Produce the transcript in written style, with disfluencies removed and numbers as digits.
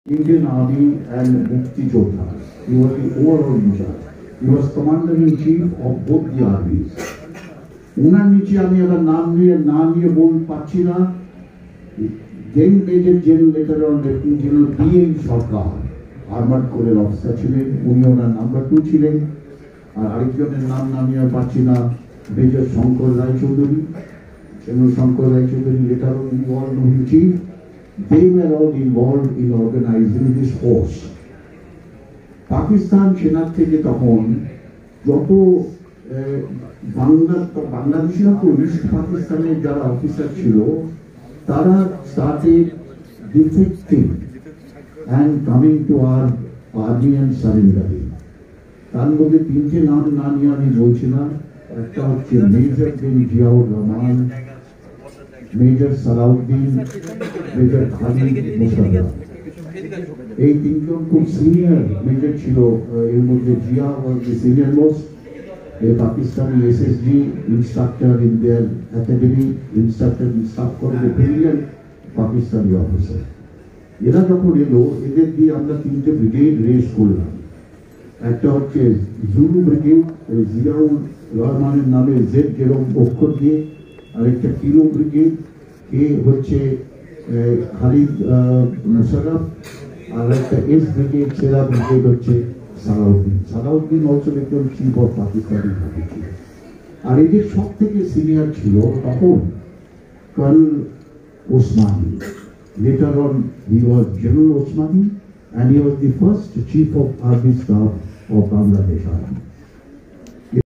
Indian Army and Mukti Jodha. He was the overall in charge. He was Commander-in-Chief of both the armies. ওনার নিচে আমি আবার নাম নিয়ে বল পাচ্ছি না। Then Major General later on Lieutenant General B.N. Sarkar armoured কোরের officer ছিলেন, উনি ওনার নাম্বার 2 ছিলেন। আর আরেকজনের নাম নামিয়ে পাচ্ছি না, major Shankar Raichaudhuri. General Shankar Raichaudhuri later on involved in chief. They were all involved in organizing this force. Pakistan সেনার থেকে তখন যত বাংলাদেশিরা তো ইস্ট পাকিস্তানের যারা অফিসার ছিল তারা started defecting and coming to our army and surrendering. তার মধ্যে তিনটে নাম না নিয়ে আমি বলছি না, একটা হচ্ছে মেজর বিন জিয়াউর রহমান, মেজর সালাউদ্দিন, মেজর খালিদ মুশাররফ। এই তিনজন খুব সিনিয়র মেজর ছিল। এর মধ্যে Zia was the senior most, a Pakistani SSG instructor in their academy, instructor in staff corps, a brilliant Pakistani officer. এরা যখন এলো, এদের দিয়ে আমরা তিনটে ব্রিগেড রেস করলাম। একটা হচ্ছে জুলু ব্রিগেড, জিয়াউর রহমানের নামে জেড যেরকম অক্ষর দিয়ে, আরেকটা কিলো ব্রিগেড, কে হচ্ছে খালিদ মুশাররফ, আর একটা এস ব্রিগেড সেরা ব্রিগেড হচ্ছে সালাউদ্দিন। সালাউদ্দিন অলসো একজন চিফ অফ পাকিস্তানি ছিল। আর এদের সব থেকে সিনিয়র ছিল তখন colonel Osmani. Later on he was General Osmani and he was the first chief of army staff of Bangladesh Army.